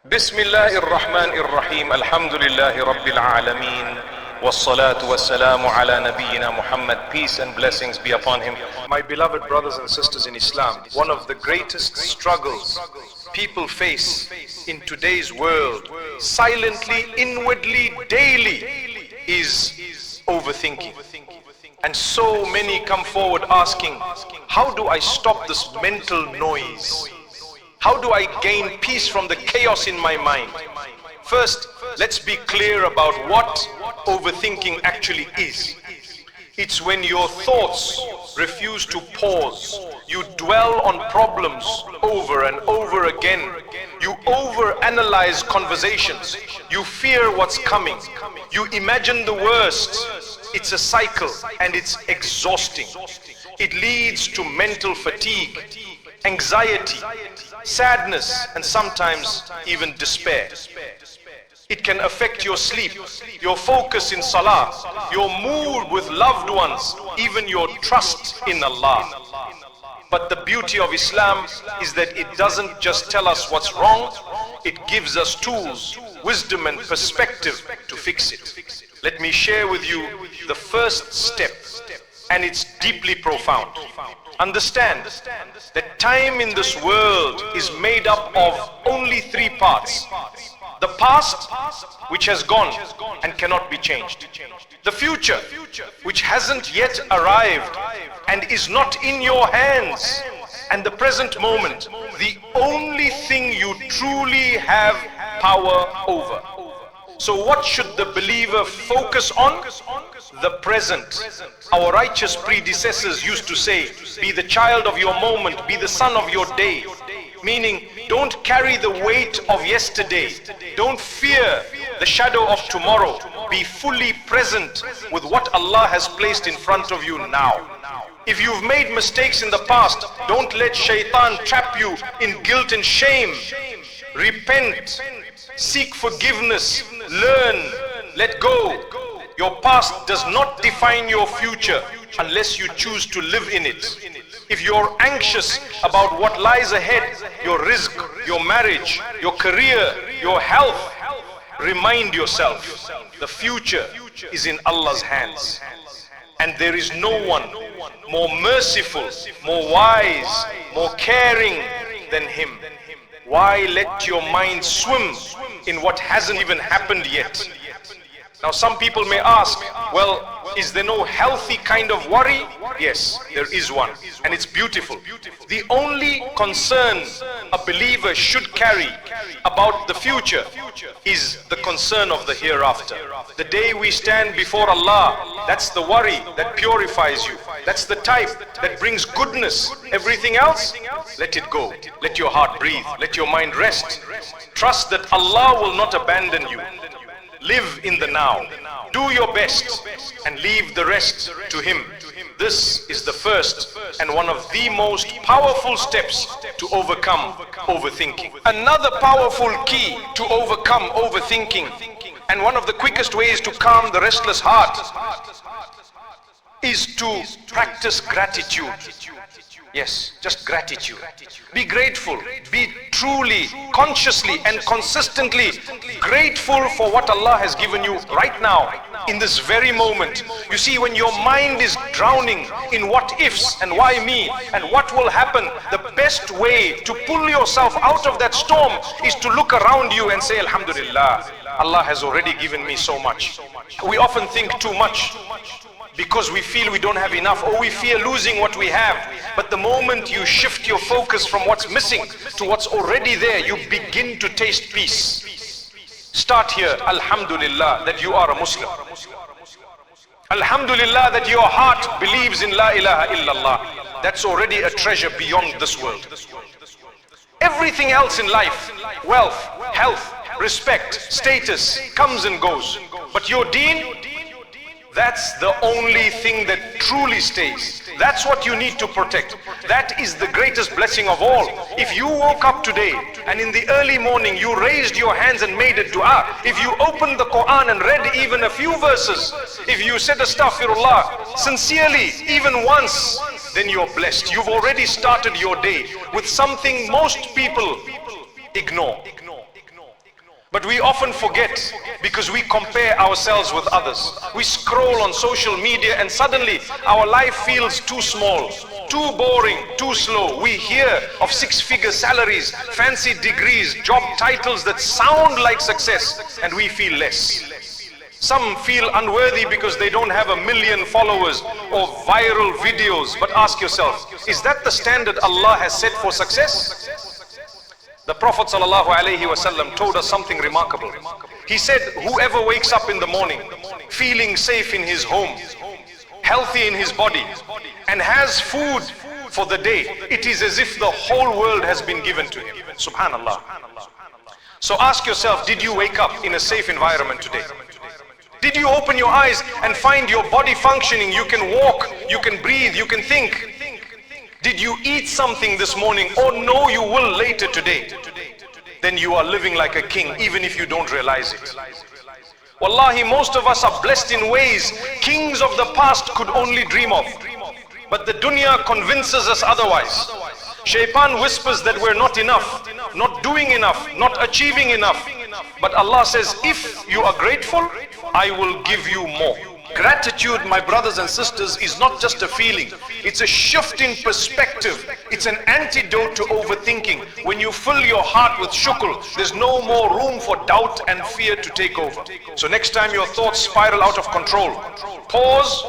بسم الله الرحمن الرحيم الحمد لله رب العالمين والصلاة والسلام على نبينا Muhammad. Peace and blessings be upon him. My beloved brothers and sisters in Islam, one of the greatest struggles people face in today's world, silently, inwardly, daily, is overthinking. And so many come forward asking, how do I stop this mental noise? How do I gain peace from the chaos in my mind? First, let's be clear about what overthinking actually is. It's when your thoughts refuse to pause. You dwell on problems over and over again. You overanalyze conversations. You fear what's coming. You imagine the worst. It's a cycle and it's exhausting. It leads to mental fatigue, anxiety, sadness, and sometimes even despair. It can affect your sleep, your focus in salah, your mood with loved ones, even your trust in Allah. But the beauty of Islam is that it doesn't just tell us what's wrong, it gives us tools, wisdom and perspective to fix it. Let me share with you the first step, and it's deeply profound. Understand that time in this world is made up of only three parts. The past, which has gone and cannot be changed. The future, which hasn't yet arrived and is not in your hands. And the present moment, the only thing you truly have power over. So what should the believer focus on? The present. Our righteous predecessors used to say, be the child of your moment, be the son of your day. Meaning, don't carry the weight of yesterday. Don't fear the shadow of tomorrow. Be fully present with what Allah has placed in front of you now. If you've made mistakes in the past, don't let shaitan trap you in guilt and shame. Repent, seek forgiveness, learn, let go. Your past does not define your future unless you choose to live in it. If you're anxious about what lies ahead, your rizq, your marriage, your career, your health, remind yourself, the future is in Allah's hands. And there is no one more merciful, more wise, more caring than Him. Why let your mind swim in what hasn't even happened yet? Now some people may ask, well, is there no healthy kind of worry? Yes, there is one, and it's beautiful. The only concern a believer should carry about the future is the concern of the hereafter. The day we stand before Allah, that's the worry that purifies you. That's the type that brings goodness. Everything else, let it go. Let your heart breathe. Let your mind rest. Trust that Allah will not abandon you. Live in the now. Do your best and leave the rest to Him. This is the first and one of the most powerful steps to overcome overthinking. Another powerful key to overcome overthinking, and one of the quickest ways to calm the restless heart, is to practice gratitude. Yes, just gratitude. Be grateful. Be truly, consciously and consistently grateful for what Allah has given you right now, in this very moment. You see, when your mind is drowning in what ifs and why me and what will happen, the best way to pull yourself out of that storm is to look around you and say, Alhamdulillah, Allah has already given me so much. We often think too much, because we feel we don't have enough, or we fear losing what we have. But the moment you shift your focus from what's missing to what's already there, you begin to taste peace. Start here, Alhamdulillah, that you are a Muslim. Alhamdulillah, that your heart believes in La ilaha illallah. That's already a treasure beyond this world. Everything else in life, wealth, health, respect, status, comes and goes. But your deen, that's the only thing that truly stays. That's what you need to protect. That is the greatest blessing of all. If you woke up today and in the early morning you raised your hands and made a dua, if you opened the Qur'an and read even a few verses, if you said astaghfirullah sincerely even once, then you're blessed. You've already started your day with something most people ignore. But we often forget because we compare ourselves with others. We scroll on social media and suddenly our life feels too small, too boring, too slow. We hear of six-figure salaries, fancy degrees, job titles that sound like success, and we feel less. Some feel unworthy because they don't have 1 million followers or viral videos. But ask yourself, is that the standard Allah has set for success? The Prophet ﷺ told us something remarkable. He said, whoever wakes up in the morning feeling safe in his home, healthy in his body, and has food for the day, it is as if the whole world has been given to him. Subhanallah. So ask yourself, did you wake up in a safe environment today? Did you open your eyes and find your body functioning? You can walk, you can breathe, you can think. Did you eat something this morning? Or no, you will later today. Then you are living like a king, even if you don't realize it. Wallahi, most of us are blessed in ways kings of the past could only dream of. But the dunya convinces us otherwise. Shaitan whispers that we're not enough, not doing enough, not achieving enough. But Allah says, if you are grateful, I will give you more. Gratitude, my brothers and sisters, is not just a feeling. It's a shift in perspective. It's an antidote to overthinking. When you fill your heart with shukr, there's no more room for doubt and fear to take over. So next time your thoughts spiral out of control, pause,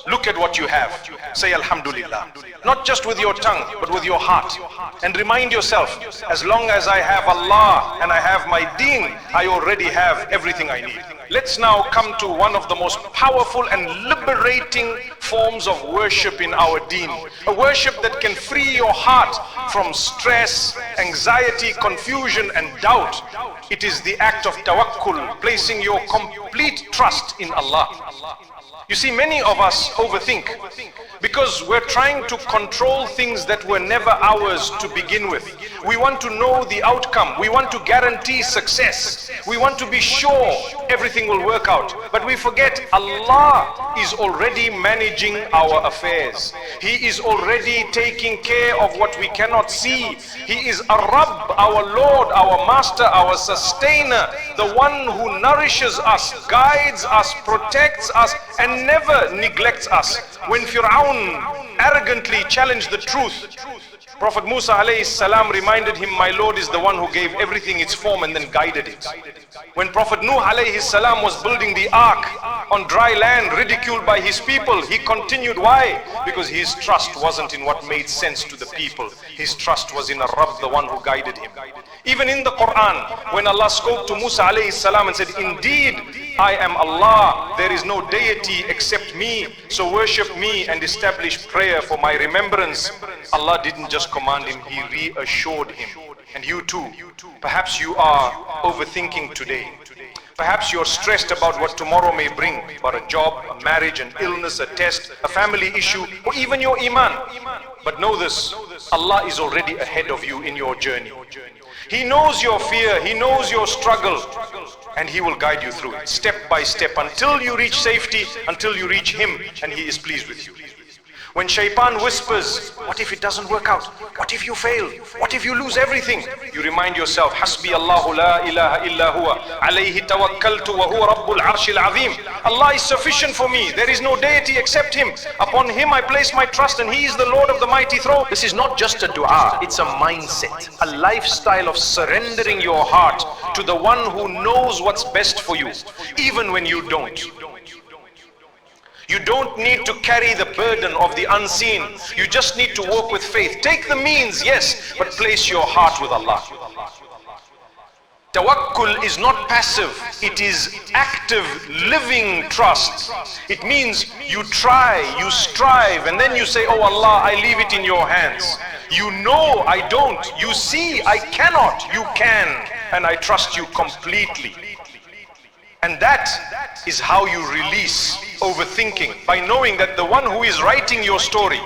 look at what you have. Say Alhamdulillah. Not just with your tongue, but with your heart. And remind yourself, as long as I have Allah and I have my deen, I already have everything I need. Let's now come to one of the most powerful and liberating forms of worship in our deen. A worship that can free your heart from stress, anxiety, confusion and doubt. It is the act of tawakkul, placing your complete trust in Allah. You see, many of us overthink because we're trying to control things that were never ours to begin with. We want to know the outcome. We want to guarantee success. We want to be sure everything will work out. But we forget Allah is already managing our affairs. He is already taking care of what we cannot see. He is Ar-Rabb, our Lord, our Master, our Sustainer, the one who nourishes us, guides us, protects us, and never neglects us. When Fir'aun arrogantly challenged the truth, Prophet Musa alayhi salam reminded him, my Lord is the one who gave everything its form and then guided it. When Prophet Nuh alayhi salam was building the ark on dry land, ridiculed by his people, he continued. Why? Because his trust wasn't in what made sense to the people. His trust was in Rabb, the one who guided him. Even in the Qur'an, when Allah spoke to Musa alayhi salam and said, indeed, I am Allah, there is no deity except me, so worship me and establish prayer for my remembrance. Allah didn't just command him, He reassured him. And you too, perhaps you are overthinking today. Perhaps you're stressed about what tomorrow may bring, about a job, a marriage, an illness, a test, a family issue, or even your iman. But know this, Allah is already ahead of you in your journey. He knows your fear, He knows your struggle, and He will guide you through it, step by step, until you reach safety, until you reach Him, and He is pleased with you. When shaitan whispers, what if it doesn't work out? What if you fail? What if you lose everything? You remind yourself, Hasbi Allahu la ilaha illa huwa, alayhi tawakkaltu wa huwa rabbul arshil azim. Allah is sufficient for me. There is no deity except Him. Upon Him I place my trust and He is the Lord of the mighty throne. This is not just a dua, it's a mindset, a lifestyle of surrendering your heart to the one who knows what's best for you, even when you don't. You don't need to carry the burden of the unseen. You just need to walk with faith. Take the means, yes, but place your heart with Allah. Tawakkul is not passive. It is active, living trust. It means you try, you strive, and then you say, oh Allah, I leave it in your hands. You know I don't. You see I cannot. You can. And I trust you completely. And that is how you release overthinking, by knowing that the one who is writing your story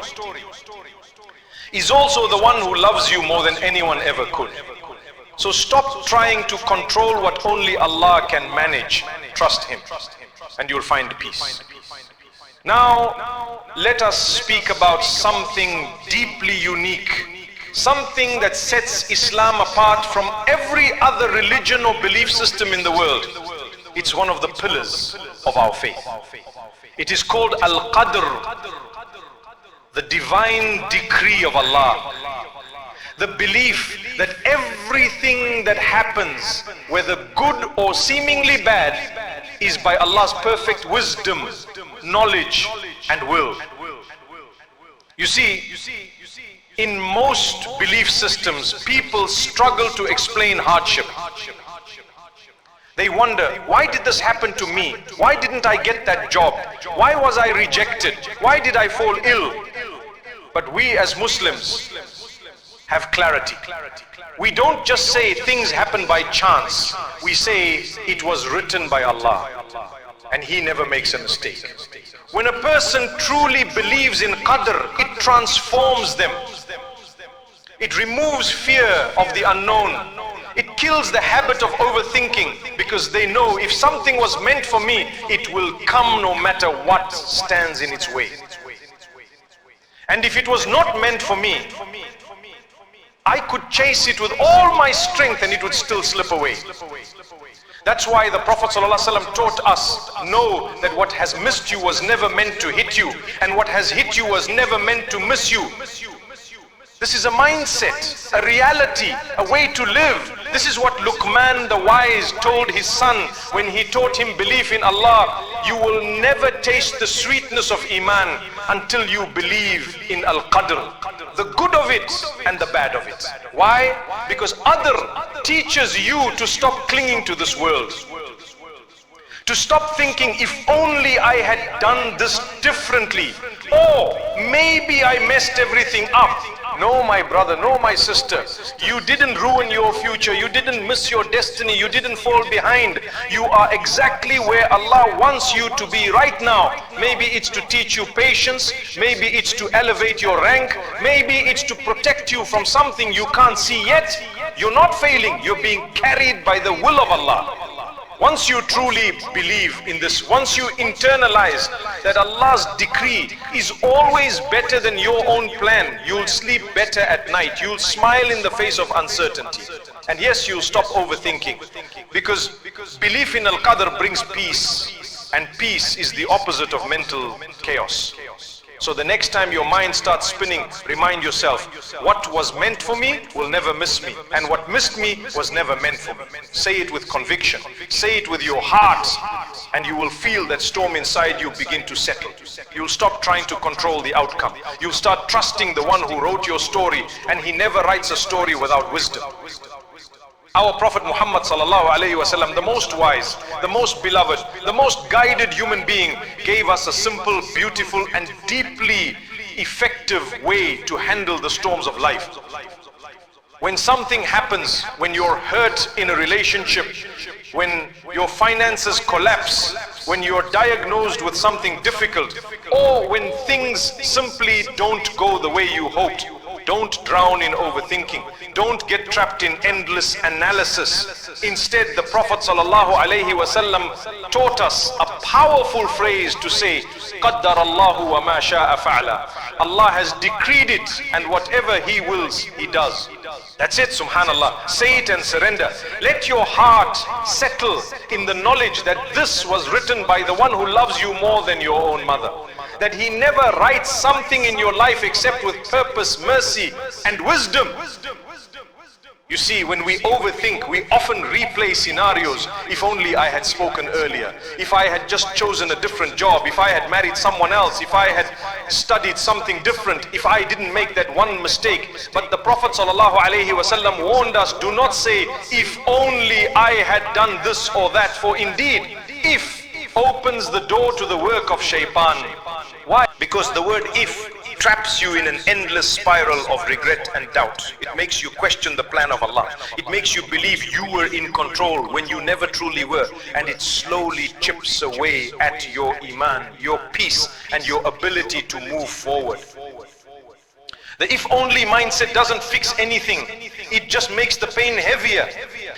is also the one who loves you more than anyone ever could. So stop trying to control what only Allah can manage. Trust Him and you'll find peace. Now let us speak about something deeply unique, something that sets Islam apart from every other religion or belief system in the world. It's one of the pillars of our faith. It is called Al-Qadr, the divine decree of Allah. The belief that everything that happens, whether good or seemingly bad, is by Allah's perfect wisdom, knowledge and will. You see, in most belief systems, people struggle to explain hardship. They wonder, why did this happen to me? Why didn't I get that job? Why was I rejected? Why did I fall ill? But we as Muslims have clarity. We don't just say things happen by chance. We say it was written by Allah, and He never makes a mistake. When a person truly believes in Qadr, it transforms them. It removes fear of the unknown. It kills the habit of overthinking, because they know if something was meant for me, it will come no matter what stands in its way. And if it was not meant for me, I could chase it with all my strength and it would still slip away. That's why the Prophet ﷺ taught us, know that what has missed you was never meant to hit you, and what has hit you was never meant to miss you. This is a mindset, a reality, a way to live. This is what Luqman the wise told his son when he taught him belief in Allah. You will never taste the sweetness of Iman until you believe in Al-Qadr, the good of it and the bad of it. Why? Because Qadr teaches you to stop clinging to this world, to stop thinking, if only I had done this differently, or maybe I messed everything up. No, my brother, no, my sister, you didn't ruin your future, you didn't miss your destiny, you didn't fall behind. You are exactly where Allah wants you to be right now. Maybe it's to teach you patience, maybe it's to elevate your rank, maybe it's to protect you from something you can't see yet. You're not failing, you're being carried by the will of Allah. Once you truly believe in this, once you internalize that Allah's decree is always better than your own plan, you'll sleep better at night, you'll smile in the face of uncertainty. And yes, you'll stop overthinking, because belief in Al-Qadr brings peace, and peace is the opposite of mental chaos. So the next time your mind starts spinning, remind yourself, what was meant for me will never miss me, and what missed me was never meant for me. Say it with conviction, say it with your heart, and you will feel that storm inside you begin to settle. You'll stop trying to control the outcome. You'll start trusting the one who wrote your story, and he never writes a story without wisdom. Our Prophet Muhammad sallallahu alaihi wasallam, the most wise, the most beloved, the most guided human being, gave us a simple, beautiful and deeply effective way to handle the storms of life. When something happens, when you're hurt in a relationship, when your finances collapse, when you're diagnosed with something difficult, or when things simply don't go the way you hoped, don't drown in overthinking. Don't get trapped in endless analysis. Instead, the Prophet ﷺ taught us a powerful phrase to say, قَدَّرَ اللَّهُ وَمَا شَاءَ فَعْلَ. Allah has decreed it, and whatever He wills, He does. That's it, subhanallah. Say it and surrender. Let your heart settle in the knowledge that this was written by the one who loves you more than your own mother. That He never writes something in your life except with purpose, mercy and wisdom. You see, when we overthink, we often replay scenarios. If only I had spoken earlier, if I had just chosen a different job, if I had married someone else, if I had studied something different, if I didn't make that one mistake. But the Prophet ﷺ warned us, do not say, if only I had done this or that, for indeed, if opens the door to the work of shaitan. Why? Because the word if traps you in an endless spiral of regret and doubt. It makes you question the plan of Allah. It makes you believe you were in control when you never truly were. And it slowly chips away at your iman, your peace, and your ability to move forward. The if only mindset doesn't fix anything. It just makes the pain heavier.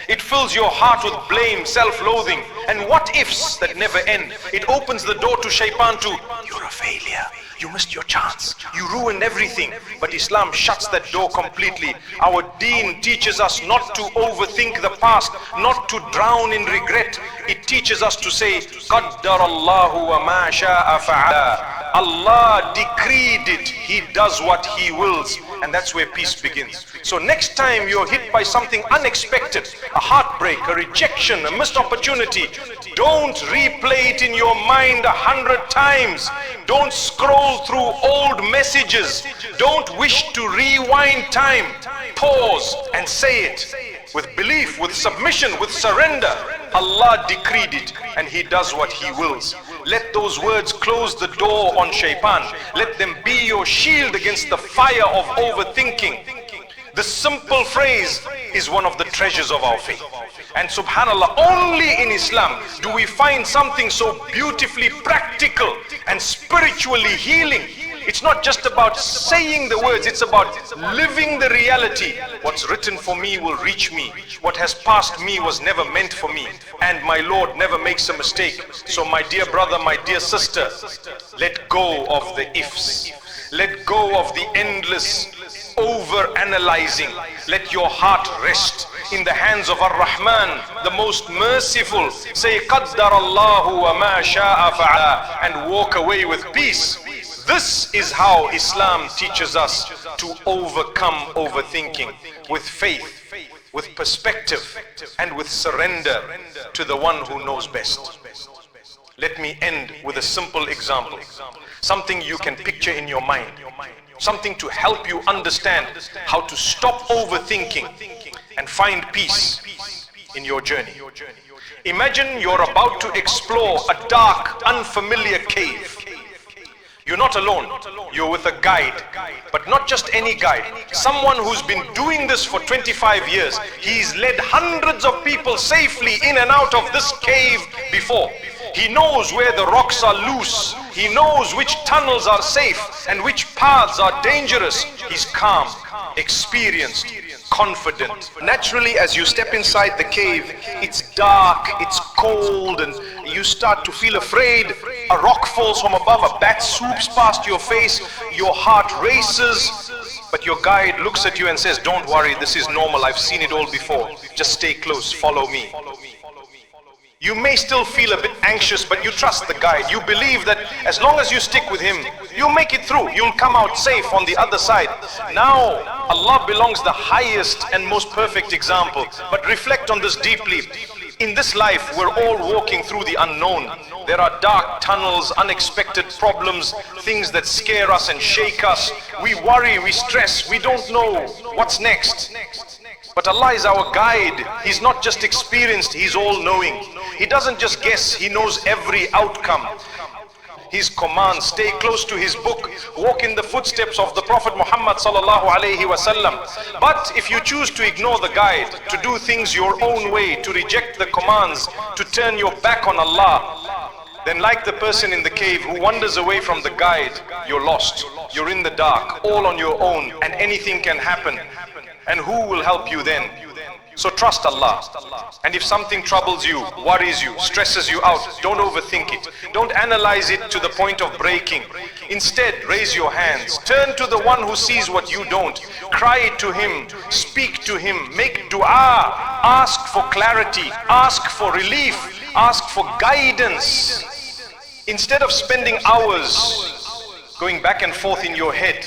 It fills your heart with blame, self-loathing, and what ifs that never end. It opens the door to shaitan to, you're a failure, you missed your chance. You ruined everything. But Islam shuts that door completely. Our deen teaches us not to overthink the past, not to drown in regret. It teaches us to say, قَدَّرَ اللَّهُ وَمَا شَاءَ فَعَلَى. Allah decreed it. He does what He wills. And that's where peace begins. So next time you're hit by something unexpected, a heartbreak, a rejection, a missed opportunity, don't replay it in your mind 100 times. Don't scroll through old messages. Don't wish to rewind time. Pause and say it with belief, with submission, with surrender. Allah decreed it and He does what He wills. Let those words close the door on shaitan. Let them be your shield against the fire of overthinking. The simple phrase is one of the treasures of our faith. And subhanallah, only in Islam do we find something so beautifully practical and spiritually healing. It's not just about saying the words, it's about living the reality. What's written for me will reach me. What has passed me was never meant for me. And my Lord never makes a mistake. So my dear brother, my dear sister, let go of the ifs. Let go of the endless over-analyzing. Let your heart rest in the hands of Ar-Rahman, the most merciful. Say, قَدَّرَ اللَّهُ وَمَا شَاءَ فَعَلَى, and walk away with peace. This is how Islam teaches us to overcome overthinking, with faith, with perspective, and with surrender to the one who knows best. Let me end with a simple example. Something you can picture in your mind. Something to help you understand how to stop overthinking and find peace in your journey. Imagine you're about to explore a dark, unfamiliar cave. You're not alone, you're with a guide, but not just any guide, someone who's been doing this for 25 years. He's led hundreds of people safely in and out of this cave before. He knows where the rocks are loose. He knows which tunnels are safe and which paths are dangerous. He's calm, experienced, confident. Naturally, as you step inside the cave, it's dark, it's cold, and you start to feel afraid. A rock falls from above, a bat swoops past your face, your heart races. But your guide looks at you and says, don't worry, this is normal, I've seen it all before. Just stay close, follow me. You may still feel a bit anxious, but you trust the guide. You believe that as long as you stick with him, you'll make it through. You'll come out safe on the other side. Now, Allah belongs the highest and most perfect example. But reflect on this deeply. In this life, we're all walking through the unknown. There are dark tunnels, unexpected problems, things that scare us and shake us. We worry, we stress, we don't know what's next. But Allah is our guide. He's not just experienced, He's all-knowing. He doesn't just guess, He knows every outcome. His command, stay close to His book, walk in the footsteps of the Prophet Muhammad sallallahu alaihi wasallam. But if you choose to ignore the guide, to do things your own way, to reject the commands, to turn your back on Allah, then like the person in the cave who wanders away from the guide, you're lost. You're in the dark, all on your own, and anything can happen. And who will help you then? So trust Allah. And if something troubles you, worries you, stresses you out, don't overthink it. Don't analyze it to the point of breaking. Instead, raise your hands. Turn to the one who sees what you don't. Cry to Him. Speak to Him. Make dua. Ask for clarity. Ask for relief. Ask for guidance. Instead of spending hours going back and forth in your head,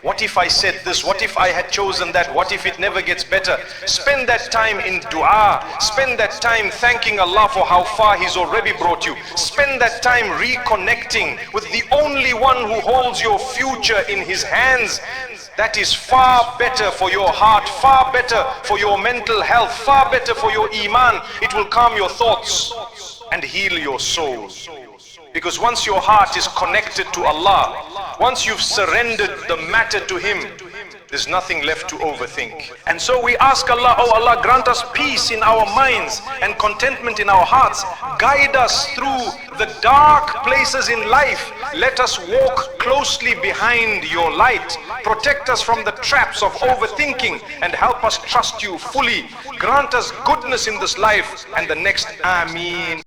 what if I said this? What if I had chosen that? What if it never gets better? Spend that time in dua. Spend that time thanking Allah for how far He's already brought you. Spend that time reconnecting with the only one who holds your future in His hands. That is far better for your heart, far better for your mental health, far better for your iman. It will calm your thoughts and heal your soul. Because once your heart is connected to Allah, once you've surrendered the matter to Him, there's nothing left to overthink. And so we ask Allah, oh Allah, grant us peace in our minds and contentment in our hearts. Guide us through the dark places in life. Let us walk closely behind your light. Protect us from the traps of overthinking and help us trust you fully. Grant us goodness in this life and the next. Ameen.